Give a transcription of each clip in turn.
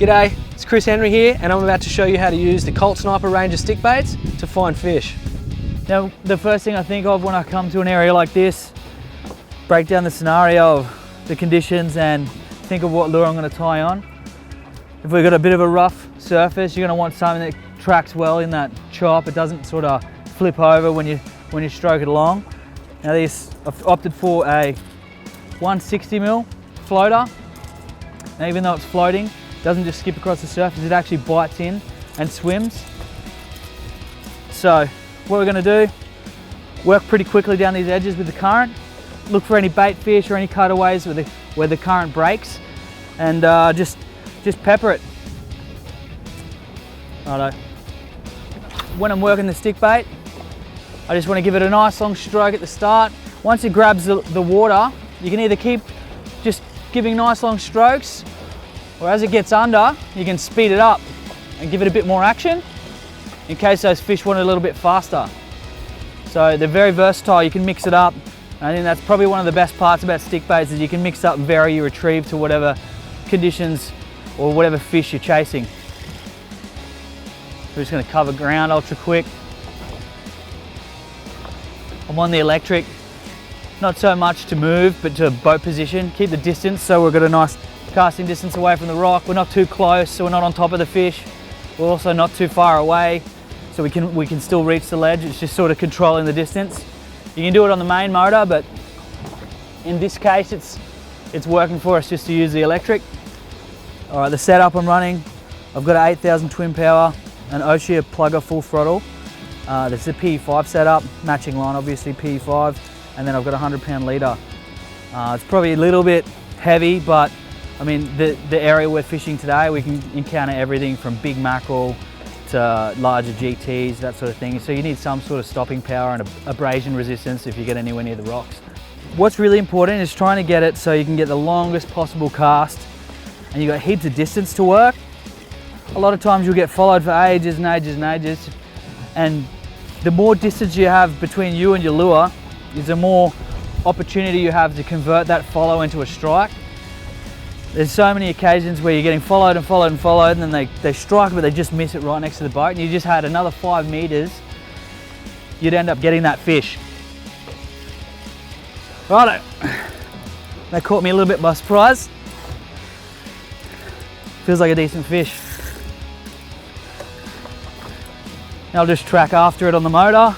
G'day, it's Chris Henry here and I'm about to show you how to use the Colt Sniper range of stick baits to find fish. Now, the first thing I think of when I come to an area like this, break down the scenario of the conditions and think of what lure I'm going to tie on. If we've got a bit of a rough surface, you're going to want something that tracks well in that chop. It doesn't sort of flip over when you stroke it along. Now I've opted for a 160mm floater. Now, even though it's floating, it doesn't just skip across the surface, it actually bites in and swims. So what we're going to do, work pretty quickly down these edges with the current, look for any bait fish or any cutaways where the current breaks, and just pepper it. Righto. When I'm working the stick bait, I just want to give it a nice long stroke at the start. Once it grabs the water, you can either keep just giving nice long strokes, or as it gets under, you can speed it up and give it a bit more action in case those fish want it a little bit faster. So they're very versatile, you can mix it up. I think that's probably one of the best parts about stick baits, is you can mix up and vary your retrieve to whatever conditions or whatever fish you're chasing. We're just going to cover ground ultra quick. I'm on the electric, not so much to move, but to boat position. Keep the distance so we've got a nice casting distance away from the rock. We're not too close, so we're not on top of the fish. We're also not too far away, so we can still reach the ledge. It's just sort of controlling the distance. You can do it on the main motor, but in this case, it's working for us just to use the electric. All right, the setup I'm running, I've got an 8000 twin power, an Oshia plugger full throttle. This is a PE5 setup, matching line obviously, PE5, and then I've got a 100-pound leader. It's probably a little bit heavy, but I mean, the area we're fishing today, we can encounter everything from big mackerel to larger GTs, that sort of thing. So you need some sort of stopping power and abrasion resistance if you get anywhere near the rocks. What's really important is trying to get it so you can get the longest possible cast, and you've got heaps of distance to work. A lot of times you'll get followed for ages and ages and ages, and the more distance you have between you and your lure is the more opportunity you have to convert that follow into a strike. There's so many occasions where you're getting followed and followed and followed, and then they strike, but they just miss it right next to the boat, and you just had another 5 meters, you'd end up getting that fish. Righto, that caught me a little bit by surprise. Feels like a decent fish. Now I'll just track after it on the motor.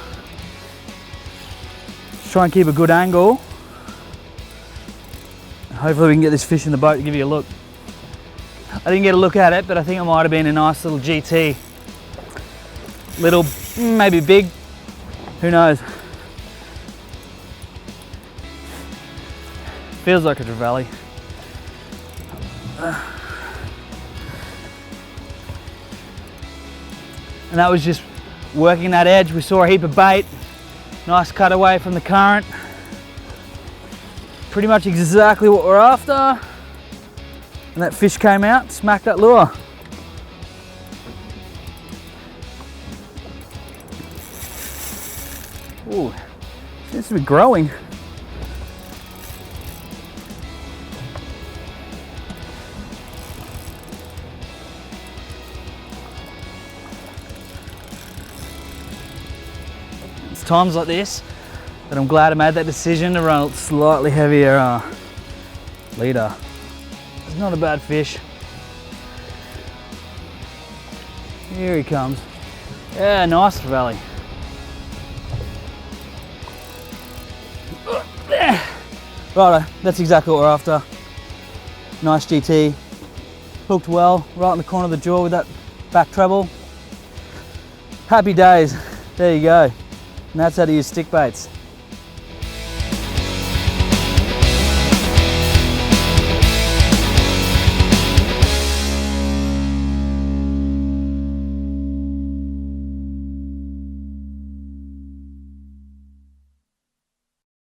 Just try and keep a good angle. Hopefully we can get this fish in the boat to give you a look. I didn't get a look at it, but I think it might have been a nice little GT. Little, maybe big, who knows. Feels like a trevally. And that was just working that edge. We saw a heap of bait, nice cutaway from the current. Pretty much exactly what we're after. And that fish came out, smacked that lure. Ooh, seems to be growing. It's times like this that I'm glad I made that decision to run a slightly heavier leader. It's not a bad fish. Here he comes. Yeah, nice valley. Righto, that's exactly what we're after. Nice GT. Hooked well, right in the corner of the jaw with that back treble. Happy days. There you go. And that's how to use stick baits.